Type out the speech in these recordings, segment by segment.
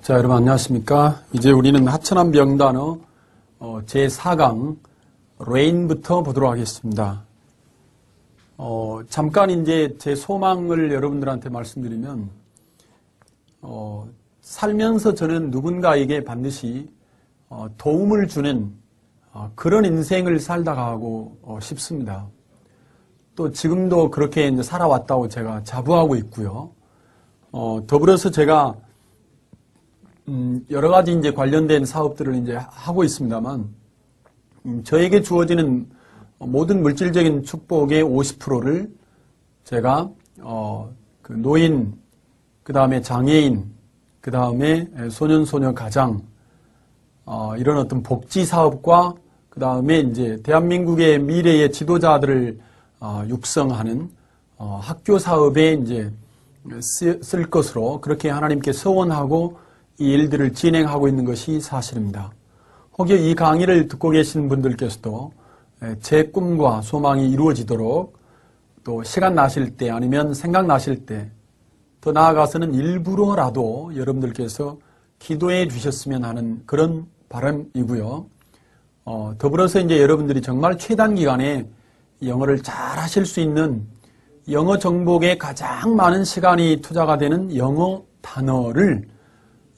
자, 여러분 안녕하십니까? 이제 우리는 하천한 명단어 제4강 레인부터 보도록 하겠습니다. 잠깐 이제 제 소망을 여러분들한테 말씀드리면 살면서 저는 누군가에게 반드시 도움을 주는 그런 인생을 살다 가고 싶습니다. 또 지금도 그렇게 이제 살아왔다고 제가 자부하고 있고요. 더불어서 제가 여러 가지 이제 관련된 사업들을 이제 하고 있습니다만, 저에게 주어지는 모든 물질적인 축복의 50%를 제가, 그 노인, 그 다음에 장애인, 그 다음에 소년소녀 가장, 이런 어떤 복지 사업과 그 다음에 이제 대한민국의 미래의 지도자들을 육성하는 학교 사업에 이제 쓸 것으로 그렇게 하나님께 서원하고 이 일들을 진행하고 있는 것이 사실입니다. 혹여 이 강의를 듣고 계신 분들께서도 제 꿈과 소망이 이루어지도록 또 시간 나실 때 아니면 생각나실 때 더 나아가서는 일부러라도 여러분들께서 기도해 주셨으면 하는 그런 바람이고요. 더불어서 이제 여러분들이 정말 최단 기간에 영어를 잘 하실 수 있는 영어 정복에 가장 많은 시간이 투자가 되는 영어 단어를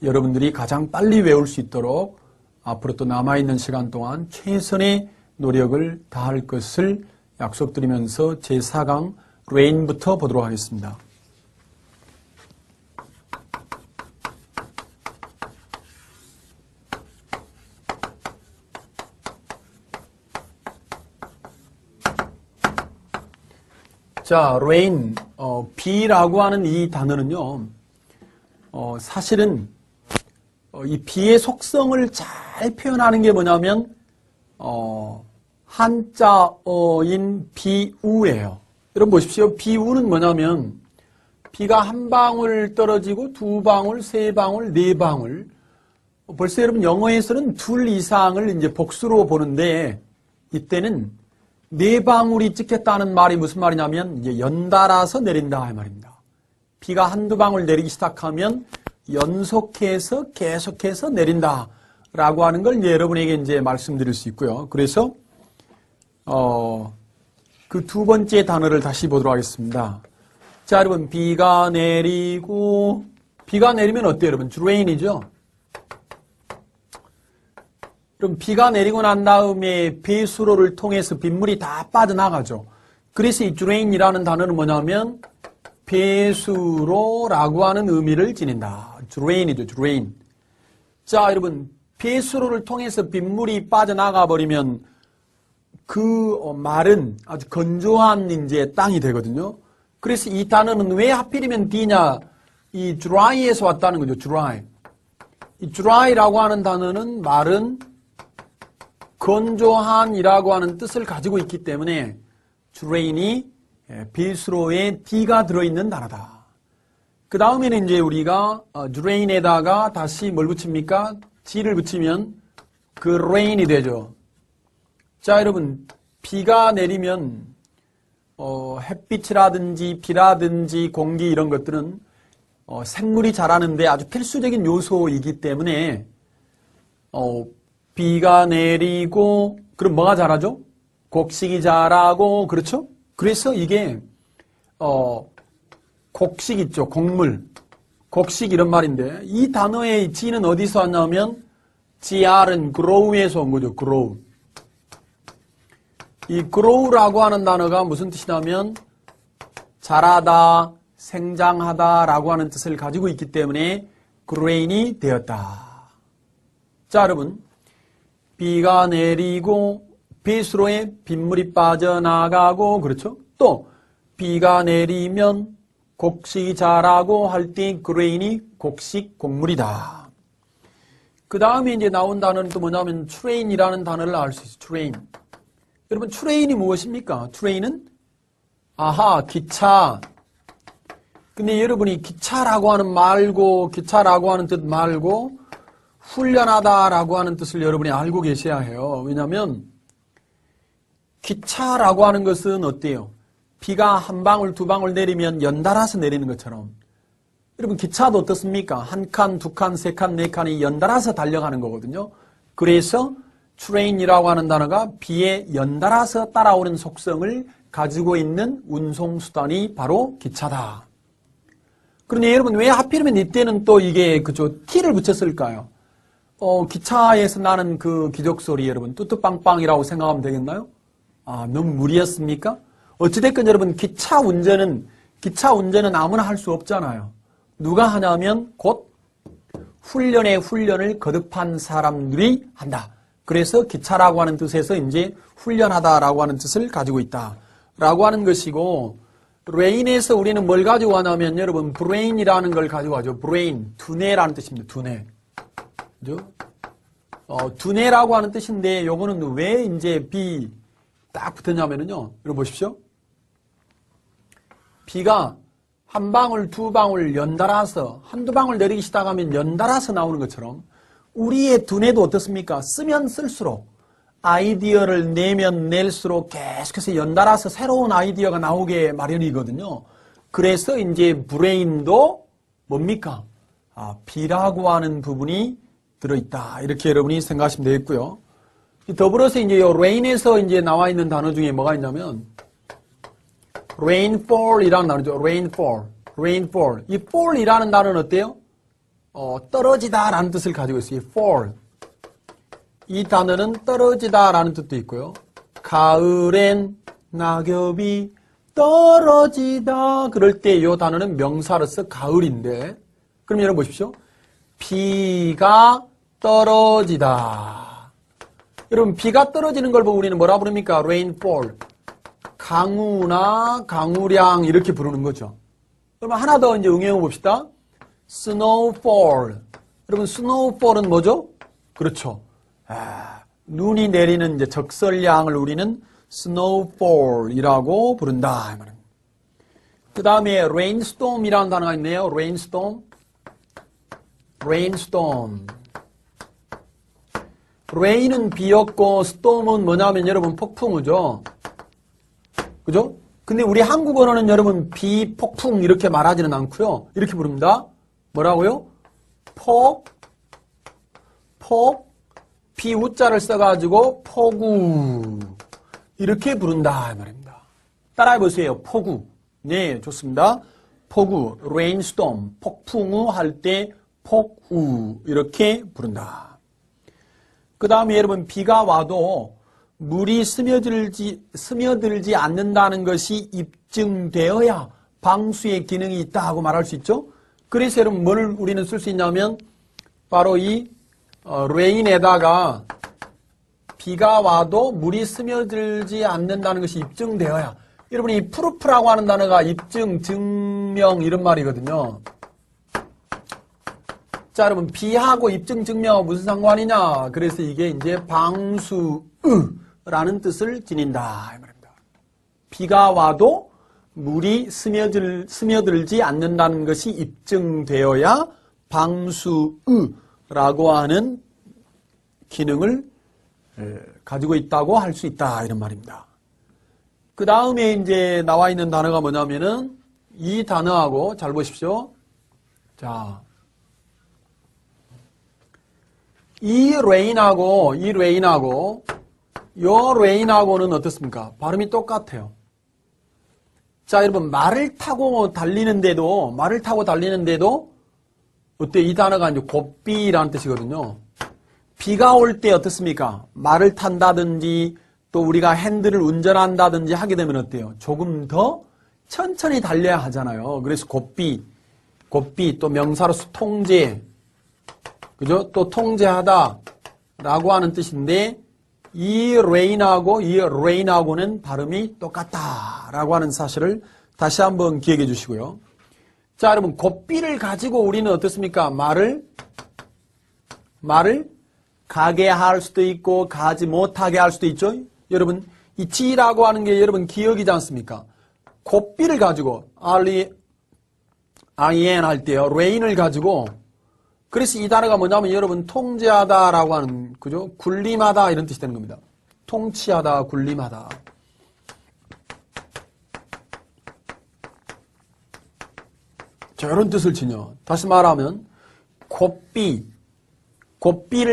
여러분들이 가장 빨리 외울 수 있도록 앞으로 또 남아있는 시간 동안 최선의 노력을 다할 것을 약속드리면서 제4강 레인부터 보도록 하겠습니다. 자, 레인, 비라고 하는 이 단어는요, 사실은 이 비의 속성을 잘 표현하는 게 뭐냐면 한자어인 비우예요. 여러분 보십시오. 비우는 뭐냐면 비가 한 방울 떨어지고 두 방울, 세 방울, 네 방울. 벌써 여러분 영어에서는 둘 이상을 이제 복수로 보는데 이때는 네 방울이 찍혔다는 말이 무슨 말이냐면 이제 연달아서 내린다 이 말입니다. 비가 한두 방울 내리기 시작하면 연속해서 계속해서 내린다라고 하는 걸 이제 여러분에게 이제 말씀드릴 수 있고요. 그래서 그 두 번째 단어를 다시 보도록 하겠습니다. 자, 여러분 비가 내리고 비가 내리면 어때요, 여러분? rain이죠. 그럼 비가 내리고 난 다음에 배수로를 통해서 빗물이 다 빠져나가죠. 그래서 이 drain이라는 단어는 뭐냐면 배수로라고 하는 의미를 지닌다. drain이죠, drain. 자, 여러분, 배수로를 통해서 빗물이 빠져나가 버리면 그 마른 아주 건조한 이제 땅이 되거든요. 그래서 이 단어는 왜 하필이면 D냐? 이 dry에서 왔다는 거죠, dry. 이 dry라고 하는 단어는 마른, 건조한이라고 하는 뜻을 가지고 있기 때문에 drain이 배수로에 D가 들어있는 단어다. 그 다음에는 이제 우리가 drain에다가 다시 뭘 붙입니까? G를 붙이면 그 rain이 되죠. 자, 여러분, 비가 내리면 햇빛이라든지 비라든지 공기 이런 것들은 생물이 자라는데 아주 필수적인 요소이기 때문에 비가 내리고 그럼 뭐가 자라죠? 곡식이 자라고 그렇죠? 그래서 이게 곡식 있죠. 곡물. 곡식 이런 말인데 이 단어의 G는 어디서 왔냐면 GR은 grow에서 온 거죠. grow. 이 grow라고 하는 단어가 무슨 뜻이냐면 자라다, 생장하다 라고 하는 뜻을 가지고 있기 때문에 grain이 되었다. 자, 여러분. 비가 내리고 배수로에 빗물이 빠져나가고 그렇죠? 또 비가 내리면 곡식이 자라고 할 때 grain이 곡식, 곡물이다. 그 다음에 이제 나온 단어는 또 뭐냐면 train이라는 단어를 알 수 있어요. train. 여러분 train이 무엇입니까? train은 아하 기차. 근데 여러분이 기차라고 하는 말고 기차라고 하는 뜻 말고 훈련하다라고 하는 뜻을 여러분이 알고 계셔야 해요. 왜냐하면 기차라고 하는 것은 어때요? 비가 한 방울 두 방울 내리면 연달아서 내리는 것처럼 여러분 기차도 어떻습니까? 한 칸, 두 칸, 세 칸, 네 칸이 연달아서 달려가는 거거든요. 그래서 train이라고 하는 단어가 비에 연달아서 따라오는 속성을 가지고 있는 운송수단이 바로 기차다. 그런데 여러분 왜 하필이면 이때는 또 이게 그죠 T를 붙였을까요? 기차에서 나는 그 기적소리 여러분 뚜뚜빵빵이라고 생각하면 되겠나요? 아, 너무 무리였습니까? 어찌됐건 여러분 기차 운전은 아무나 할 수 없잖아요. 누가 하냐면 곧 훈련을 거듭한 사람들이 한다. 그래서 기차라고 하는 뜻에서 이제 훈련하다라고 하는 뜻을 가지고 있다라고 하는 것이고, 레인에서 우리는 뭘 가지고 가냐면 여러분 브레인이라는 걸 가지고 가죠. 브레인, 두뇌라는 뜻입니다. 두뇌. 그죠? 두뇌라고 하는 뜻인데 요거는 왜 이제 비 딱 붙었냐면은요. 여러분 보십시오. 비가 한 방울, 두 방울 연달아서 한두 방울 내리기 시작하면 연달아서 나오는 것처럼 우리의 두뇌도 어떻습니까? 쓰면 쓸수록 아이디어를 내면 낼수록 계속해서 연달아서 새로운 아이디어가 나오게 마련이거든요. 그래서 이제 브레인도 뭡니까? 비라고 하는 부분이 들어있다. 이렇게 여러분이 생각하시면 되겠고요. 더불어서 이제 요 rain에서 이제 나와 있는 단어 중에 뭐가 있냐면 rainfall이라는 단어죠. rainfall. 이 fall이라는 단어는 어때요? 떨어지다라는 뜻을 가지고 있어요. fall. 이 단어는 떨어지다라는 뜻도 있고요. 가을엔 낙엽이 떨어지다. 그럴 때 이 단어는 명사로서 가을인데, 그럼 여러분 보십시오. 비가 떨어지다. 여러분 비가 떨어지는 걸 보고 우리는 뭐라 부릅니까? rainfall. 강우나 강우량 이렇게 부르는 거죠. 그러면 하나 더 이제 응용해 봅시다. snowfall. 여러분 snowfall은 뭐죠? 그렇죠. 눈이 내리는 이제 적설량을 우리는 snowfall이라고 부른다. 그 다음에 rainstorm이라는 단어가 있네요. rainstorm. rain은 비였고 storm은 뭐냐면 여러분 폭풍우죠. 그죠? 근데 우리 한국어로는 여러분 비, 폭풍 이렇게 말하지는 않고요. 이렇게 부릅니다. 뭐라고요? 비우자를 써가지고 폭우 이렇게 부른다 이 말입니다. 따라해보세요. 폭우. 네, 좋습니다. 폭우, rainstorm, 폭풍우 할 때 폭우 이렇게 부른다. 그 다음에 여러분 비가 와도 물이 스며들지 않는다는 것이 입증되어야 방수의 기능이 있다고 말할 수 있죠. 그래서 여러분 뭘 우리는 쓸 수 있냐면 바로 이 rain에다가 비가 와도 물이 스며들지 않는다는 것이 입증되어야. 여러분 이 proof라고 하는 단어가 입증, 증명 이런 말이거든요. 자, 여러분 비하고 입증, 증명하고 무슨 상관이냐? 그래서 이게 이제 방수라는 뜻을 지닌다 이 말입니다. 비가 와도 물이 스며들지 않는다는 것이 입증되어야 방수라고 하는 기능을 가지고 있다고 할 수 있다 이런 말입니다. 그 다음에 이제 나와 있는 단어가 뭐냐면은 이 단어하고 잘 보십시오. 자, 이 rain하고는 어떻습니까? 발음이 똑같아요. 자, 여러분 말을 타고 달리는데도 어때? 이 단어가 이제 곧비라는 뜻이거든요. 비가 올 때 어떻습니까? 말을 탄다든지 또 우리가 핸들을 운전한다든지 하게 되면 어때요? 조금 더 천천히 달려야 하잖아요. 그래서 곧비 또 명사로서 통제, 그죠? 또 통제하다 라고 하는 뜻인데 이 rain하고는 발음이 똑같다라고 하는 사실을 다시 한번 기억해 주시고요. 자, 여러분 곧비를 가지고 우리는 어떻습니까? 말을 가게 할 수도 있고 가지 못하게 할 수도 있죠. 여러분 이 G라고 하는 게 여러분 기억이지 않습니까? 곧비를 가지고 REIN 할 때요. rain을 가지고 그래서 이 단어가 뭐냐면 여러분 통제하다라고 하는 그죠? 군림하다 이런 뜻이 되는 겁니다. 통치하다, 군림하다. 자, 이런 뜻을 지녀. 다시 말하면 곱비를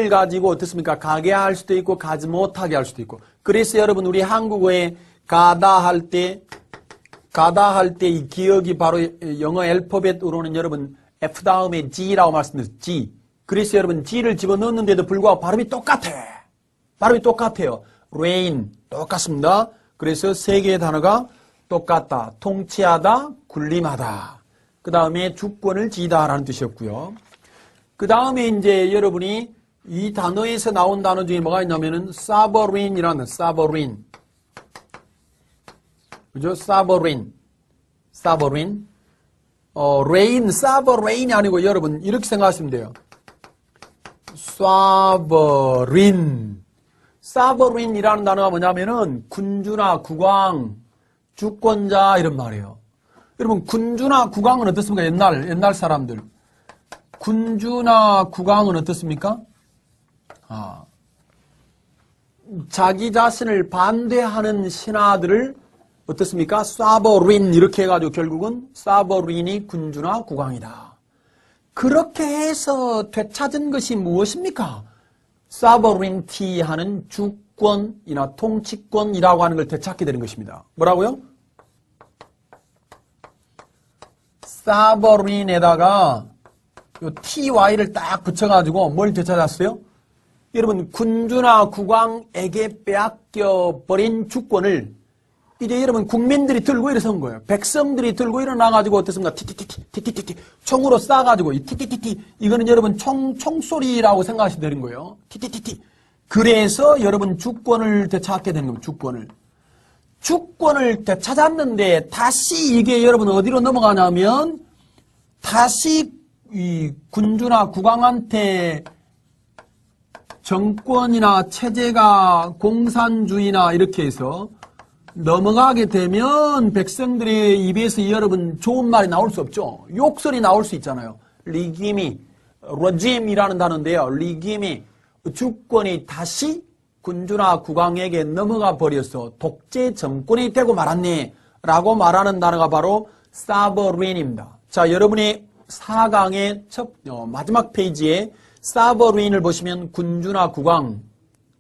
가지고 어떻습니까? 가게 할 수도 있고 가지 못하게 할 수도 있고. 그래서 여러분 우리 한국어에 가다 할 때 이 기억이 바로 영어 알파벳으로는 여러분 F 다음에 G라고 말씀드렸죠. G. 그래서 여러분 G를 집어넣었는데도 불구하고 발음이 똑같아. 발음이 똑같아요. rain 똑같습니다. 그래서 세 개의 단어가 똑같다. 통치하다, 군림하다. 그 다음에 주권을 지다라는 뜻이었고요. 그 다음에 이제 여러분이 이 단어에서 나온 단어 중에 뭐가 있냐면은 sovereign이라는 sovereign. 그죠? sovereign. reign, sovereign이 아니고 여러분 이렇게 생각하시면 돼요. sovereign이라는 단어가 뭐냐면은 군주나 국왕, 주권자 이런 말이에요. 여러분 군주나 국왕은 어떻습니까? 옛날 사람들. 군주나 국왕은 어떻습니까? 자기 자신을 반대하는 신하들을 어떻습니까? sovereign 이렇게 해가지고 결국은 sovereign이 군주나 국왕이다. 그렇게 해서 되찾은 것이 무엇입니까? sovereignty 하는 주권이나 통치권이라고 하는 걸 되찾게 되는 것입니다. 뭐라고요? sovereign에다가 요 ty를 딱 붙여가지고 뭘 되찾았어요? 여러분 군주나 국왕에게 빼앗겨버린 주권을 이제 여러분 국민들이 들고 일어선 거예요. 백성들이 들고 일어나가지고 어떻습니까? 티티티티 총으로 쏴가지고 이 티티티티 이거는 여러분 총소리라고 생각하시면 되는 거예요. 티티티티. 그래서 여러분 주권을 되찾게 되는 겁니다. 주권을 되찾았는데 다시 이게 여러분 어디로 넘어가냐면 다시 이 군주나 국왕한테 정권이나 체제가 공산주의나 이렇게 해서 넘어가게 되면 백성들의 입에서 여러분 좋은 말이 나올 수 없죠. 욕설이 나올 수 있잖아요. 레짐이라는 단어인데요. 리김이 주권이 다시 군주나 국왕에게 넘어가 버려서 독재 정권이 되고 말았네 라고 말하는 단어가 바로 sovereign입니다. 자, 여러분이 4강의 마지막 페이지에 sovereign을 보시면 군주나 국왕,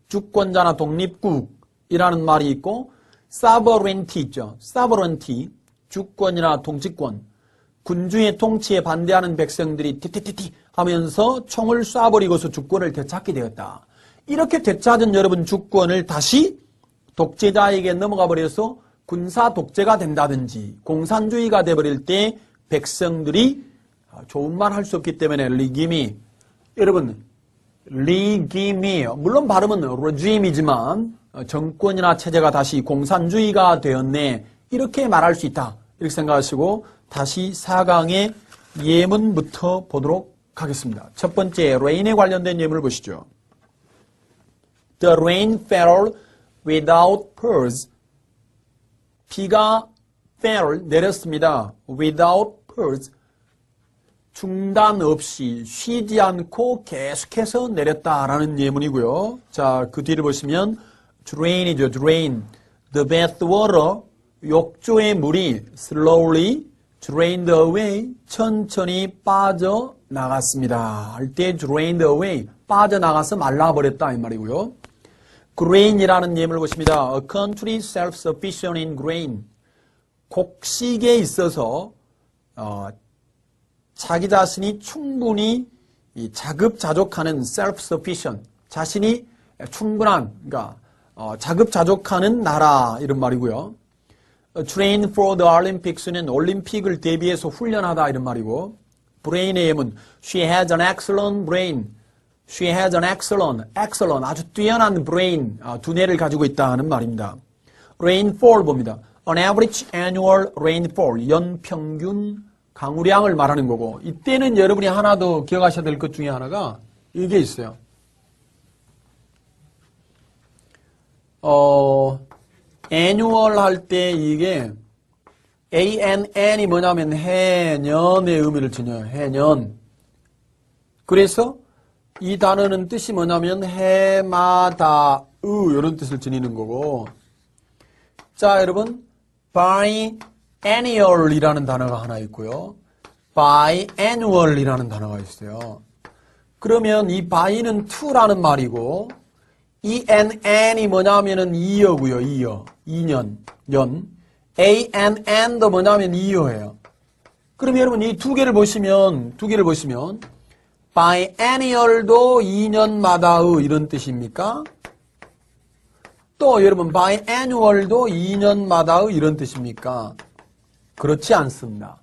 주권자나 독립국이라는 말이 있고 sovereignty 있죠. sovereignty, 주권이나 통치권, 군주의 통치에 반대하는 백성들이 티티티티 하면서 총을 쏴버리고서 주권을 되찾게 되었다. 이렇게 되찾은 여러분 주권을 다시 독재자에게 넘어가 버려서 군사 독재가 된다든지 공산주의가 돼버릴 때 백성들이 좋은 말 할 수 없기 때문에 리김이 여러분 리김이에요. 물론 발음은 레짐이지만 정권이나 체제가 다시 공산주의가 되었네 이렇게 말할 수 있다. 이렇게 생각하시고 다시 4강의 예문부터 보도록 하겠습니다. 첫 번째 rain에 관련된 예문을 보시죠. The rain fell without pause. 비가 fell 내렸습니다. without pause. 중단 없이 쉬지 않고 계속해서 내렸다라는 예문이고요. 자, 그 뒤를 보시면 drain이죠. drain. The bathwater, 욕조의 물이 slowly drained away, 천천히 빠져나갔습니다. 할 때 drained away, 빠져나가서 말라버렸다 이 말이고요. grain이라는 예문을 보십니다. A country self-sufficient in grain. 곡식에 있어서 자기 자신이 충분히 자급자족하는 self-sufficient, 자신이 충분한, 그러니까 자급자족하는 나라 이런 말이고요. train for the Olympics는 올림픽을 대비해서 훈련하다 이런 말이고, brain의 예문, she has an excellent brain. She has an excellent 아주 뛰어난 brain, 두뇌를 가지고 있다 하는 말입니다. rainfall 봅니다. An average annual rainfall, 연평균 강우량을 말하는 거고, 이때는 여러분이 하나 더 기억하셔야 될 것 중에 하나가 이게 있어요. annual 할 때 이게 ANN이 뭐냐면 해년의 의미를 지녀요. 해년. 그래서 이 단어는 뜻이 뭐냐면 해마다 이런 뜻을 지니는 거고, 자 여러분 biennial이라는 단어가 하나 있고요. biannual이라는 단어가 있어요. 그러면 이 by는 to라는 말이고 이 ann이 뭐냐면은 year고요. year. 2년, 년. ann도 뭐냐면 year예요. 그럼 여러분 이 두 개를 보시면 biennial도 2년마다의 이런 뜻입니까? 또 여러분 biannual도 2년마다의 이런 뜻입니까? 그렇지 않습니다.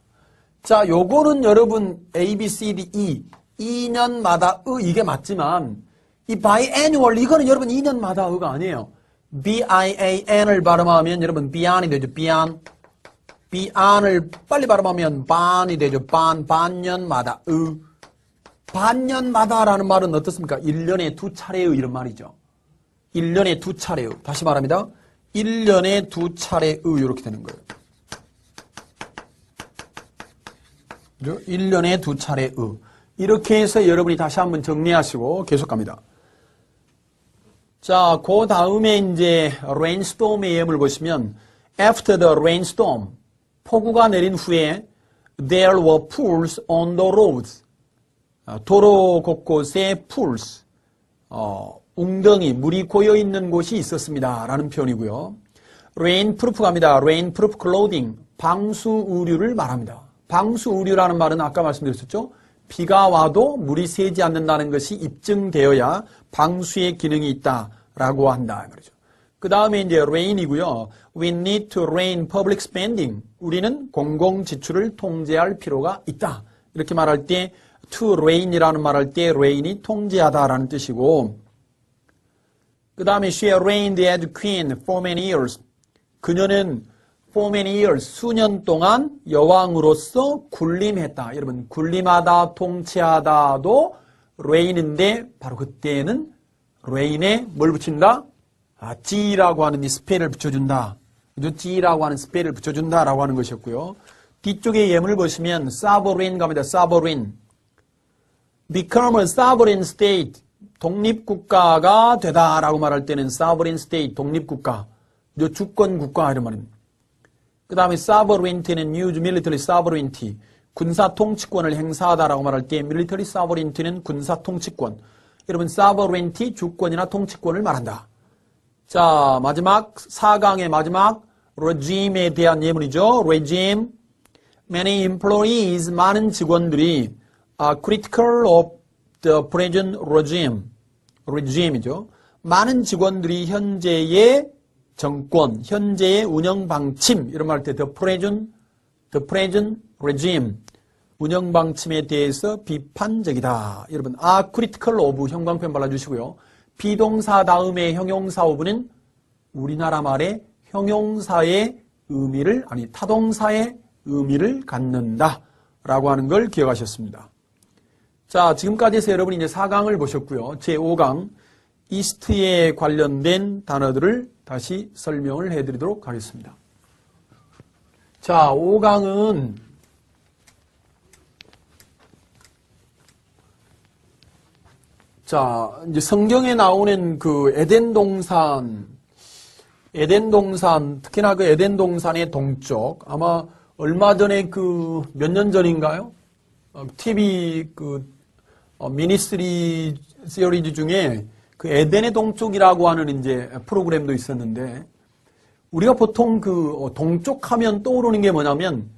자, 요거는 여러분 A, B, C, D, E 2년마다의 이게 맞지만 이 biannual 이거는 여러분 2년마다의가 아니에요. B-I-A-N을 발음하면 여러분 bian이 되죠. bian. bian을 빨리 발음하면 ban이 되죠. 반년마다의. 반년마다라는 말은 어떻습니까? 1년에 두 차례의 이런 말이죠. 1년에 두 차례의. 다시 말합니다. 1년에 두 차례의 이렇게 되는 거예요. 1년에 두 차례의. 이렇게 해서 여러분이 다시 한번 정리하시고 계속 갑니다. 자, 그 다음에 이제 rainstorm의 예문을 보시면 after the rainstorm 폭우가 내린 후에 there were pools on the roads 도로 곳곳에 pools 웅덩이 물이 고여 있는 곳이 있었습니다 라는 표현이고요. rainproof 갑니다. rainproof clothing 방수 의류를 말합니다. 방수 의류라는 말은 아까 말씀드렸었죠. 비가 와도 물이 새지 않는다는 것이 입증되어야 방수의 기능이 있다라고 한다 말이죠. 그 다음에 이제 rain이고요. We need to rein public spending. 우리는 공공 지출을 통제할 필요가 있다. 이렇게 말할 때 to rein이라는 말할 때 rain이 통제하다라는 뜻이고 그 다음에 she reigned as queen for many years. 그녀는 for many years, 수년 동안 여왕으로서 군림했다. 여러분, 군림하다, 통치하다도 reign인데 바로 그때는 reign에 뭘 붙인다? G라고 하는 이 스펠을 붙여준다. G라고 하는 스펠을 붙여준다라고 하는 것이었고요. 뒤쪽에 예문을 보시면 sovereign 갑니다. sovereign. become a sovereign state. 독립국가가 되다라고 말할 때는 sovereign state, 독립국가. 주권국가 이런 말입니다. 그 다음에 sovereignty는 use military sovereignty, 군사 통치권을 행사하다라고 말할 때 military sovereignty는 군사 통치권. 여러분 sovereignty, 주권이나 통치권을 말한다. 자, 마지막 4강의 마지막 regime에 대한 예문이죠. regime. Many employees, 많은 직원들이 are critical of the present regime이죠. 많은 직원들이 현재의 정권, 현재의 운영 방침 이런 말 할 때 the present regime 운영 방침에 대해서 비판적이다. 여러분 are critical of 형광펜 발라주시고요. 비동사 다음에 형용사 오브는 우리나라 말의 형용사의 의미를 아니 타동사의 의미를 갖는다라고 하는 걸 기억하셨습니다. 자, 지금까지 해서 여러분이 이제 4강을 보셨고요. 제5강 이스트에 관련된 단어들을 다시 설명을 해드리도록 하겠습니다. 자, 5강은 자, 이제 성경에 나오는 그 에덴 동산, 특히나 그 에덴 동산의 동쪽, 아마 얼마 전에 그 몇 년 전인가요? TV 그 미니스트리 시리즈 중에 그 에덴의 동쪽이라고 하는 이제 프로그램도 있었는데, 우리가 보통 그 동쪽 하면 떠오르는 게 뭐냐면,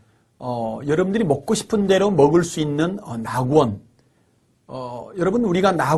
여러분들이 먹고 싶은 대로 먹을 수 있는 낙원. 여러분 우리가 낙원